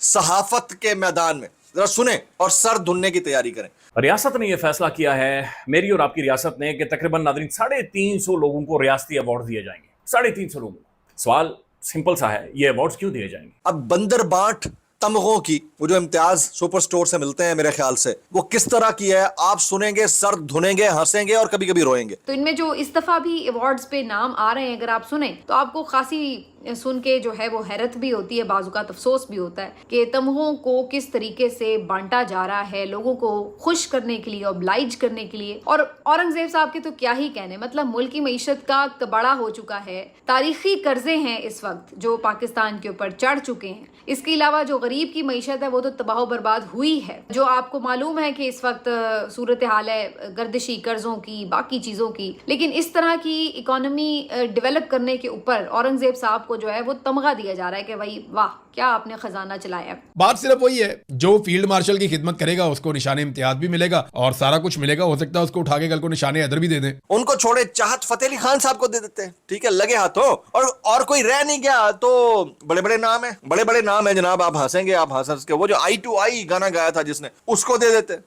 सहाफत के मैदान में। जरा सुने और सर धुनने की तैयारी करें। रियासत ने यह फैसला किया है, मेरी और आपकी रियासत ने, कि तकरीबन नादरीन 350 लोगों को रियासती अवार्ड दिए जाएंगे। 350 लोगों को। सवाल सिंपल सा है, ये अवार्ड्स क्यों दिए जाएंगे? अब बंदर बांट तमगों की वो जो इम्तियाज सुपर स्टोर से मिलते हैं, मेरे ख्याल से वो किस तरह की है आप सुनेंगे, सर धुनेंगे, हंसेंगे और कभी कभी रोएंगे। तो इनमें जो इस दफा भी अवार्ड्स पे नाम आ रहे हैं, अगर आप सुने तो आपको खासी सुन के जो है वो हैरत भी होती है, बाजुकात अफसोस भी होता है कि तमगों को किस तरीके से बांटा जा रहा है लोगों को खुश करने के लिए, ऑब्लाइज करने के लिए। और औरंगजेब साहब के तो क्या ही कहने, मतलब मुल्क की मईशत का कबाड़ा हो चुका है। तारीखी कर्जे हैं इस वक्त जो पाकिस्तान के ऊपर चढ़ चुके हैं। इसके अलावा जो गरीब की मईशत है वो तो तबाह बर्बाद हुई है। जो आपको मालूम है कि इस वक्त सूरत हाल है गर्दिशी कर्जों की, बाकी चीजों की। लेकिन इस तरह की इकोनॉमी डेवलप करने के ऊपर औरंगजेब साहब को जो है वो तमगा दिया जा रहा है कि भाई वाह क्या आपने खजाना चलाया। बात सिर्फ वही है, जो फील्ड मार्शल की खिदमत करेगा उसको निशाने इम्तियाज भी मिलेगा और सारा कुछ मिलेगा। हो सकता है उसको उठा के कल को निशाने हैदर भी दे दें। उनको छोड़े चाहत फतेह अली खान साहब को दे देते हैं, ठीक है, लगे हाथों। और कोई रह नहीं गया तो बड़े बड़े नाम है, बड़े बड़े नाम है जनाब, आप हंसेंगे, आप हंस के। वो जो आई टू आई गाना गाया था जिसने, उसको दे देते।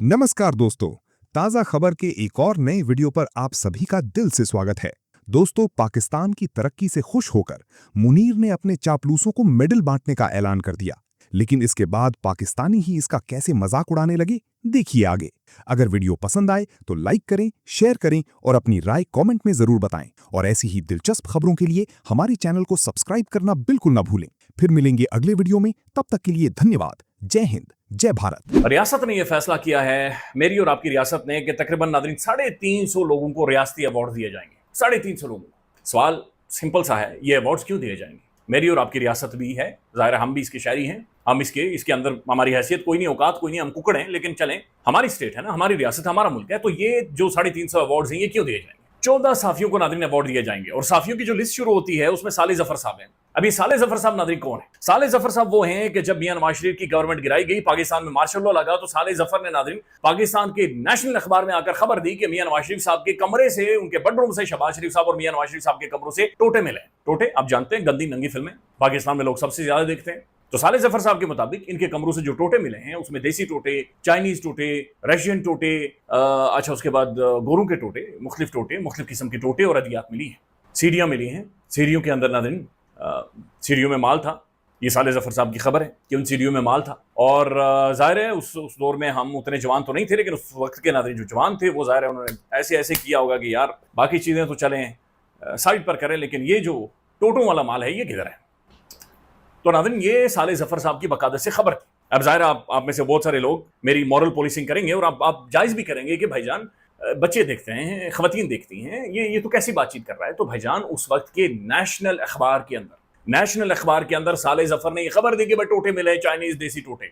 नमस्कार दोस्तों, ताजा खबर के एक और नए वीडियो पर आप सभी का दिल से स्वागत है। दोस्तों, पाकिस्तान की तरक्की से खुश होकर मुनीर ने अपने चापलूसों को मेडल बांटने का ऐलान कर दिया, लेकिन इसके बाद पाकिस्तानी ही इसका कैसे मजाक उड़ाने लगे, देखिए आगे। अगर वीडियो पसंद आए तो लाइक करें, शेयर करें और अपनी राय कमेंट में जरूर बताएं। और ऐसी ही दिलचस्प खबरों के लिए हमारे चैनल को सब्सक्राइब करना बिल्कुल ना भूलें। फिर मिलेंगे अगले वीडियो में, तब तक के लिए धन्यवाद। जय हिंद, जय भारत। रियासत ने यह फैसला किया है, मेरी और आपकी रियासत ने, कि तकरीबन नादरीन 350 लोगों को रियासती अवार्ड दिए जाएंगे। 350 लोगों को। सवाल सिंपल सा है, ये अवार्ड्स क्यों दिए जाएंगे? मेरी और आपकी रियासत भी है, जाहिर हम भी इसके शहरी हैं, हम इसके अंदर हमारी हैसियत कोई नहीं, औकात कोई नहीं, हम कुकड़ हैं, लेकिन चलें, हमारी स्टेट है ना, हमारी रियासत, हमारा मुल्क है। तो ये जो 350 अवार्ड्स हैं ये क्यों दिए जाएंगे? 14 साफियों को नादरीन अवार्ड दिए जाएंगे और साफियों की जो लिस्ट शुरू होती है उसमें साले जफर साहब हैं। अभी साले जफर साहब नादरीन कौन है? साले जफर साहब वो हैं कि जब मियां नवाज शरीफ की गवर्नमेंट गिराई गई, पाकिस्तान में मार्शल लॉ लगा, तो साले जफर ने नादरीन पाकिस्तान के नेशनल अखबार में आकर खबर दी कि मियां नवाज शरीफ साहब के कमरे से, उनके बेडरूम से शहबाज शरीफ साहब और मियां नवाज शरीफ साहब के कमरों से टोटे मिले। टोटे आप जानते हैं, गंदी नंगी फिल्में पाकिस्तान में लोग सबसे ज्यादा देखते हैं। तो साले जफर साहब के मुताबिक इनके कमरों से जो टोटे मिले हैं उसमें देसी टोटे, चाइनीज टोटे, रशियन टोटे, अच्छा उसके बाद गोरों के टोटे, मुख्तलिफ टोटे, मुख्तलिफ किस्म के टोटे और अदियात मिली हैं। सीढ़ियाँ मिली हैं, सीढ़ियों के अंदर नादरीन सीढ़ियों में माल था। ये साले जफर साहब की खबर है कि उन सीढ़ियों में माल था। और जाहिर है उस दौर में हम उतने जवान तो नहीं थे, लेकिन उस वक्त के नादरीन जो जवान थे वो जाहिर है उन्होंने ऐसे ऐसे किया होगा कि यार बाकी चीज़ें तो चलें साइड पर करें, लेकिन ये जो टोटों वाला माल है ये किधर है? तो नादरीन ये साले जफर साहब की बकायदा से खबर थी। अब जाहिर है आप में से बहुत सारे लोग मेरी मॉरल पॉलिसिंग करेंगे और आप जायज़ भी करेंगे कि भाईजान बच्चे देखते हैं, खवातीन देखती हैं, ये तो कैसी बातचीत कर रहा है। तो भाईजान उस वक्त के नेशनल अखबार के अंदर साले जफर ने ये खबर दी कि भाई टोटे मिले, चाइनीज देसी टोटे।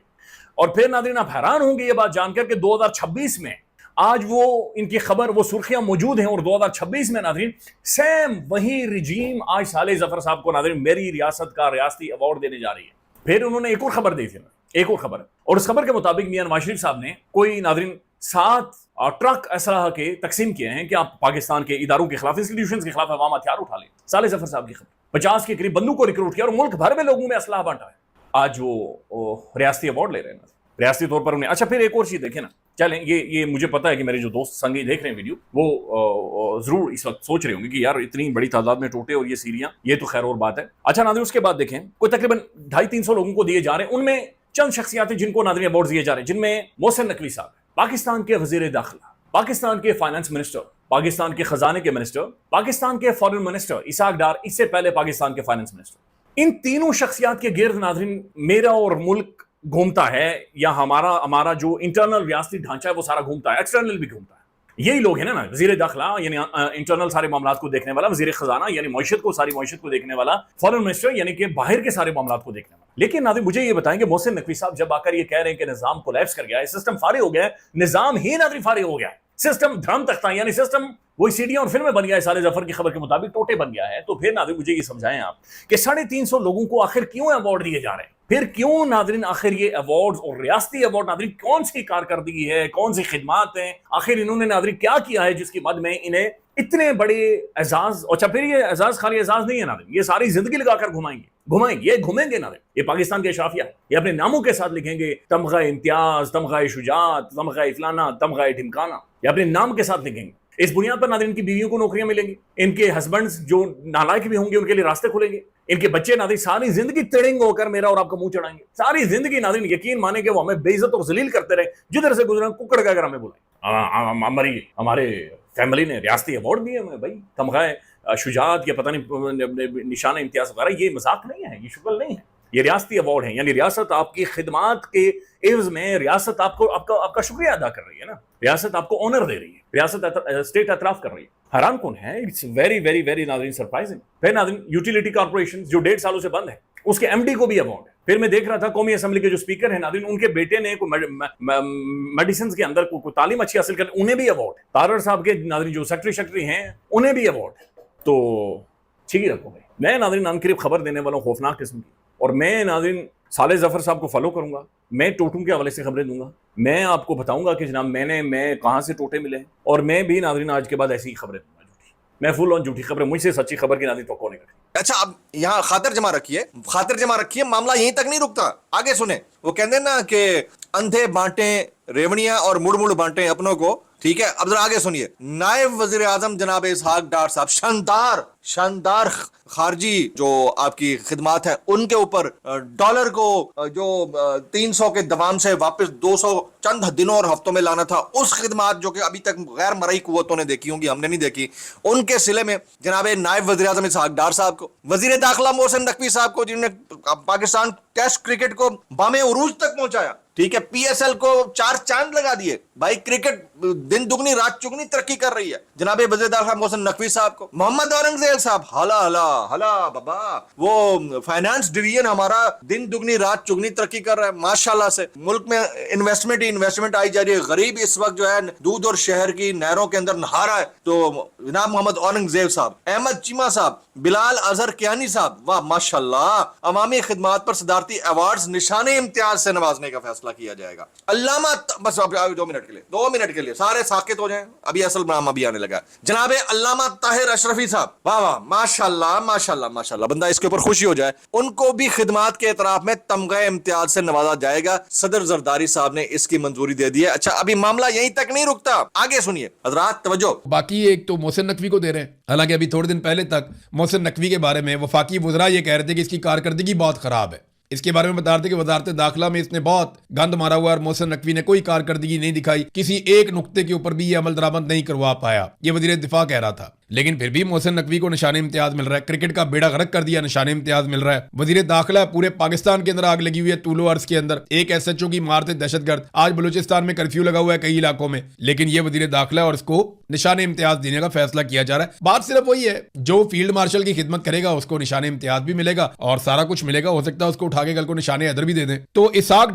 और फिर नादरीन आप हैरान होंगे ये बात जानकर कि 2026 में आज वो इनकी खबर, वो सुर्खियां मौजूद हैं और 2026 में नादरीन सेम वही रिजीम आज साले जफर साहब को नादरीन मेरी रियासत का रियासती अवार्ड देने जा रही है। फिर उन्होंने एक और खबर दी थी, एक और खबर, और उस खबर के मुताबिक मियां नवाज शरीफ साहब ने कोई नादरीन 7 ट्रक असलहा के तकसीम किए हैं कि आप पाकिस्तान के इदारों के खिलाफ, इंस्टीट्यूशंस के खिलाफ अवाम हथियार उठा लें। साले जफर साहब की खबर, 50 के करीब बंदूक को रिक्रूट किया और मुल्क भर में लोगों में असलहा बांटा है। आज वो रियासती अवार्ड ले रहे हैं, रियासती तौर पर उन्हें। अच्छा फिर एक और चीज देखें ना, चलें, ये मुझे पता है कि मेरे जो दोस्त संगी देख रहे हैं वीडियो वो जरूर इस वक्त सोच रहे होंगे कि यार इतनी बड़ी तादाद में टोटे और ये सीरियां, ये तो खैर और बात है। अच्छा नादरीन उसके बाद देखें, कोई तकरीबन 250-300 लोगों को दिए जा रहे हैं। उनमें चंद शख्सियातें जिनको नादरीन अवार्ड दिए जा रहे हैं, जिनमें मोहसिन नकवी साहब, पाकिस्तान के वजीर दाखिला, पाकिस्तान के फाइनेंस मिनिस्टर, पाकिस्तान के खजाने के मिनिस्टर, पाकिस्तान के फॉरेन मिनिस्टर इसाक डार, इससे पहले पाकिस्तान के फाइनेंस मिनिस्टर। इन तीनों शख्सियात के गिर्द नादरीन मेरा और मुल्क घूमता है, या हमारा जो इंटरनल रियासती ढांचा है वो सारा घूमता है, एक्सटर्नल भी घूमता है। यही लोग हैं ना, वजीर दाखिला यानी इंटरनल सारे मामलात को देखने वाला, वजीर खजाना यानी मईशत को, सारी मईशत को देखने वाला, फॉरेन मिनिस्टर यानी कि बाहर के सारे मामलात को देखने वाला। लेकिन नादरीन मुझे ये बताएं कि मोहसिन नकवी साहब जब आकर ये कह रहे हैं कि निजाम कोलैप्स कर गया है, सिस्टम फारिग हो गया है, निजाम ही नादरीन फारिग हो गया है, सिस्टम धर्म तख्ता यानी सिस्टम वही सीढ़ियां और फिल्में बन गया है। साले जफर की खबर के मुताबिक टोटे बन गया है। तो फिर नाज़रीन मुझे ये समझाएं आप कि 350 लोगों को आखिर क्यों अवार्ड दिए जा रहे हैं? फिर क्यों नाज़रीन आखिर ये अवार्ड और रियासती अवार्ड नाज़रीन कौन सी कारकर्दगी है, कौन सी खिदमात हैं, आखिर इन्होंने नाज़रीन क्या किया है जिसके बाद में इन्हें इतने बड़े एजाज। अच्छा फिर ये एजाज खाली एजाज नहीं है नाज़रीन, ये सारी जिंदगी लगाकर घुमाएंगे घूमेंगे नाज़रीन। ये पाकिस्तान के शाफिया ये अपने नामों के साथ लिखेंगे तमगा इम्तियाज, तमगा शुजात, तमगा फलाना, तमगा ढिमकाना, ये अपने नाम के साथ लिखेंगे। इस बुनियाद पर नाज़रीन इनकी बीवियों को नौकरियां मिलेंगी, इनके हस्बैंड्स जो नालायक भी होंगे उनके लिए रास्ते खुलेंगे, इनके बच्चे नाज़रीन सारी जिंदगी तिड़ंग होकर मेरा और आपका मुंह चढ़ाएंगे। सारी जिंदगी नाज़रीन यकीन माने कि वो हमें बेइज्जत और जलील करते रहे, जिधर से गुजरा कुकड़ का अगर हमें बुलाए। हमारे फैमिली ने रियासती अवार्ड दिए हमें भाई, तमगाए शुजात या पता नहीं निशान इम्तियाज वगैरह। ये मजाक नहीं है, ये शुक्ल नहीं है, ये रियासती अवार्ड है। यानी रियासत आपकी खिदमात के एवज में रियासत आपको आपका शुक्रिया अदा कर रही है ना, रियासत आपको ऑनर दे रही है, रियासत स्टेट एतराफ कर रही है। हैरान कौन है? इट्स वेरी वेरी वेरी नाज़रीन सरप्राइजिंग। फिर नाज़रीन यूटिलिटी कॉर्पोरेशन जो 1.5 सालों से बंद है, उसके एमडी को भी अवार्ड है। फिर मैं देख रहा था कौमी असेंबली के जो स्पीकर है नाज़रीन, उनके बेटे ने मेडिसिन के अंदर को तालीम अच्छी हासिल कर, उन्हें भी अवार्ड है। तारर साहब के नाज़रीन जो सेक्रेटरी हैं उन्हें भी अवार्ड है। तो ठीक ही रखो भाई। मैं नाज़रीन नानकरीब खबर देने वाला हूँ खौफनाक किस्म की, और मैं नाज़रीन साले जफर साहब को फॉलो करूंगा, मैं टोटों के हवाले से खबरें दूंगा, मैं आपको बताऊंगा कि जनाब मैं कहां से टोटे मिले, और मैं भी नाज़रीन आज के बाद ऐसी ही खबरें दूंगा झूठी। मैं फुल ऑन झूठी खबरें, मुझसे सच्ची खबर की नाज़रीन तो नहीं रखी। अच्छा अब यहाँ खातिर जमा रखिए, मामला यहीं तक नहीं रुकता, आगे सुने। वो कहते हैं ना कि अंधे बांटे रेवड़ियां और मुड़ मुड़ बांटे अपनों को, ठीक है। अब जरा आगे सुनिए। नायब वजीर आजम जनाब इसहाक डार साहब शानदार खारजी जो आपकी खिदमात है उनके ऊपर डॉलर को जो 300 के दवाम से वापस 200 चंद दिनों और हफ्तों में लाना था, उस खिदमात जो कि अभी तक गैर मरई कुव्वतों ने देखी होंगी, हमने नहीं देखी, उनके सिले में जनाब नायब वजीर आजम इसहाक डार साहब को, वजीर दाखिला मोहसिन नकवी साहब को जिन्होंने पाकिस्तान टेस्ट क्रिकेट को बामे उरूज तक पहुंचाया, ठीक है, पीएसएल को 4 चांद लगा दिए भाई, क्रिकेट दिन दुगनी रात चुगनी तरक्की कर रही है। जनाब वजीर दाखिला मोहसिन नकवी साहब को, मोहम्मद औरंगजेब साहब हला हला हला बाबा, वो फाइनेंस डिवीजन हमारा दिन दुगनी रात चुगनी तरक्की कर रहा है माशाल्लाह से। मुल्क में इन्वेस्टमेंट आई जा रही है। गरीब इस वक्त जो है दूध और शहर की नहरों के अंदर नहा रहा है। तो जनाब मोहम्मद औरंगजेब साहब, अहमद चीमा साहब, बिलाल अजहर कियानी साहब, वाह माशाल्लाह, अवामी खिदमात पर सदारती अवार्ड्स निशाने इम्तियाज से नवाजने का फैसला किया जाएगा। अल्लामा, बस 2 मिनट के लिए सारे साकित हो जाएं, अभी असल नाम अभी आने लगा। जनाब अल्लामा ताहिर अशरफी साहब, वाह वाह माशाल्लाह माशाल्लाह माशाल्लाह, बंदा इसके ऊपर खुशी हो जाए। उनको भी खिदमात के एतराफ में तमगा इम्तियाज से नवाजा जाएगा। सदर जरदारी साहब ने इसकी मंजूरी दे दी है। अच्छा अभी मामला यहीं तक नहीं रुकता, आगे सुनिए हजरात, तवज्जो। बाकी एक तो मोहसिन नकवी को दे रहे हैं, हालांकि अभी थोड़े दिन पहले तक मोहसिन नकवी के बारे में वफाकी वज़रा ये कह रहे थे कि इसकी कारकर्दगी बहुत खराब है। इसके बारे में बता रहे थे कि वजारत दाखिला में इसने बहुत गंद मारा हुआ और मोहसिन नकवी ने कोई कारकर्दगी नहीं दिखाई, किसी एक नुक्ते के ऊपर भी ये अमल दरामद नहीं करवा पाया, ये वजीर दिफा कह रहा था। लेकिन फिर भी मोहसिन नकवी को निशान इम्तियाज मिल रहा है, क्रिकेट का बेड़ा गर्क कर दिया, निशान इम्तियाज मिल रहा है। वजीर दाखिला, पूरे पाकिस्तान के अंदर आग लगी हुई है, तूलो अर्ज के अंदर एक SHO की मारते दहशतगर्द, आज बलूचिस्तान में कर्फ्यू लगा हुआ है कई इलाकों में, लेकिन ये वजीर दाखिला और उसको निशान इम्तियाज देने का फैसला किया जा रहा है। बात सिर्फ वही है, जो फील्ड मार्शल की खिदमत करेगा उसको निशान इम्तियाज भी मिलेगा और सारा कुछ मिलेगा, हो सकता है उसको उठा के कल को निशान हैदर भी दे दें। तो इसहाक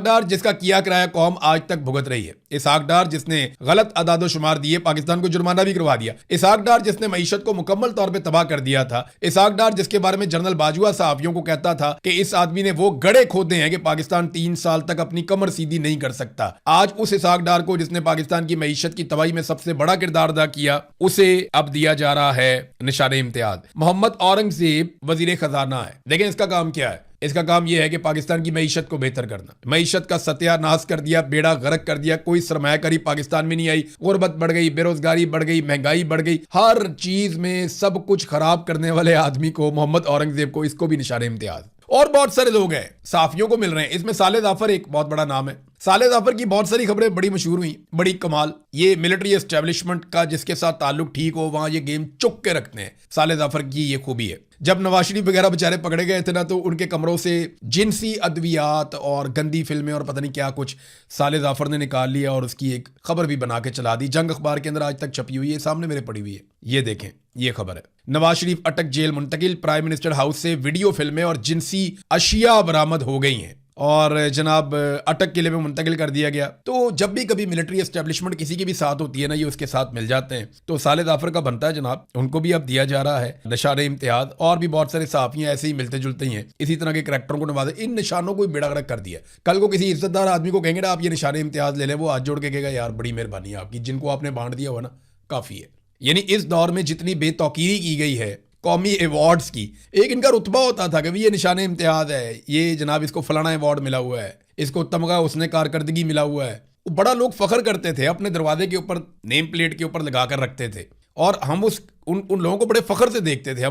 डार जिसका किया कराया कौम आज तक भुगत रही है, इसहाक डार जिसने गलत अदादो शुमार दिए, पाकिस्तान को जुर्माना भी करवा दिया, इसहाक डार जिसने मईशत को मुकम्मल तौर पे तबाह कर दिया था, इसहाक डार जिसके बारे में जनरल बाजुआ सहाफियों को कहता था कि इस आदमी ने वो गड़े खोदे हैं कि पाकिस्तान 3 साल तक अपनी कमर सीधी नहीं कर सकता, आज उस इसहाक डार को जिसने पाकिस्तान की मईशत की तबाही में सबसे बड़ा किरदार अदा किया, उसे अब दिया जा रहा है निशान इम्तियाज। मोहम्मद औरंगजेब वजीर खजाना है, देखें इसका काम क्या है, इसका काम यह है कि पाकिस्तान की मईशत को बेहतर करना, मईशत का सत्यानाश कर दिया, बेड़ा गर्क कर दिया, कोई सरमायाकारी पाकिस्तान में नहीं आई, गुर्बत बढ़ गई, बेरोजगारी बढ़ गई, महंगाई बढ़ गई, हर चीज में सब कुछ खराब करने वाले आदमी को, मोहम्मद औरंगजेब को, इसको भी निशान इम्तियाज। और बहुत सारे लोग हैं साफियों को मिल रहे हैं, इसमें साले जाफर एक बहुत बड़ा नाम है। साले जाफर की बहुत सारी खबरें बड़ी मशहूर हुई, बड़ी कमाल, ये मिलिट्री एस्टेब्लिशमेंट का जिसके साथ ताल्लुक ठीक हो वहां ये गेम चुक के रखते हैं, साले जाफर की ये खूबी है। जब नवाज शरीफ वगैरह बेचारे पकड़े गए थे ना, तो उनके कमरों से जिनसी अद्वियात और गंदी फिल्में और पता नहीं क्या कुछ साले जाफर ने निकाल लिया और उसकी एक खबर भी बना के चला दी, जंग अखबार के अंदर आज तक छपी हुई है, सामने मेरे पड़ी हुई है, ये देखें, ये खबर है। नवाज शरीफ अटक जेल मुंतकिल, प्राइम मिनिस्टर हाउस से वीडियो फिल्में और जिनसी अशिया बरामद हो गई हैं। और जनाब अटक किले में मुंतकिल कर दिया गया। तो जब भी कभी मिलिट्री एस्टेब्लिशमेंट किसी के भी साथ होती है ना, ये उसके साथ मिल जाते हैं। तो साले जाफर का बनता है जनाब, उनको भी अब दिया जा रहा है निशान इम्तियाज, और भी बहुत सारे सहाफियां ऐसे ही मिलते जुलते ही हैं, इसी तरह के करैक्टरों को नवाजे। इन निशानों को बेड़ा गर्क कर दिया। कल को किसी इज्जतदार आदमी को कहेंगे ना आप ये निशान इम्तियाज ले लें, वो हाथ जोड़ के कहेगा यार बड़ी मेहरबानी है आपकी, जिनको आपने बांट दिया हुआ ना काफी है। यानी इस दौर में जितनी बेतौकीरी की गई है कौमी अवार्ड्स की, एक इनका रुतबा होता था कि भाई ये निशान इम्तियाज है, ये जनाब इसको फलाना अवार्ड मिला हुआ है, इसको तमगा उसने कारकर्दगी मिला हुआ है। बड़ा लोग फख्र करते थे, अपने दरवाजे के ऊपर नेम प्लेट के ऊपर लगा कर रखते थे, और हम उन लोगों को बड़े फख्र से देखते थे।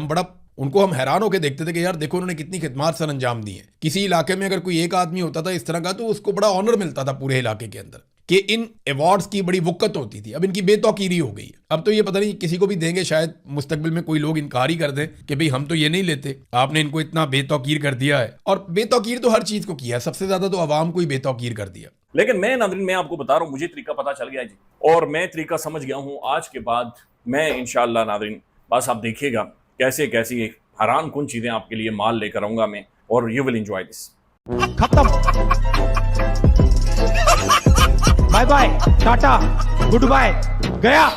उनको हम हैरान होकर देखते थे कि यार देखो उन्होंने कितनी खिदमत सर अंजाम दी है। किसी इलाके में अगर कोई एक आदमी होता था इस तरह का, तो उसको बड़ा ऑनर मिलता था पूरे इलाके के अंदर, कि इन अवार्ड्स की बड़ी वक़्त होती थी। अब इनकी बेतौकीरी हो गई है। अब तो ये पता नहीं किसी को भी देंगे, शायद मुस्तकबिल में कोई लोग इनकार ही कर दें कि भाई हम तो ये नहीं लेते, आपने इनको इतना बेतौकीर कर दिया है। और बेतौकीर तो हर चीज़ को किया है, सबसे ज़्यादा तो आवाम को ही बेतौकीर कर दिया। लेकिन मैं नाज़रीन, मैं आपको बता रहा हूँ, मुझे तरीका पता चल गया जी, और मैं तरीका समझ गया हूँ। आज के बाद मैं इंशाअल्लाह नाज़रीन, बस आप देखिएगा कैसे कैसी हैरान कुन चीज़ें आपके लिए माल लेकर आऊँगा मैं, और यू विल एंजॉय दिस। खत्म, bye bye, tata, goodbye, गया।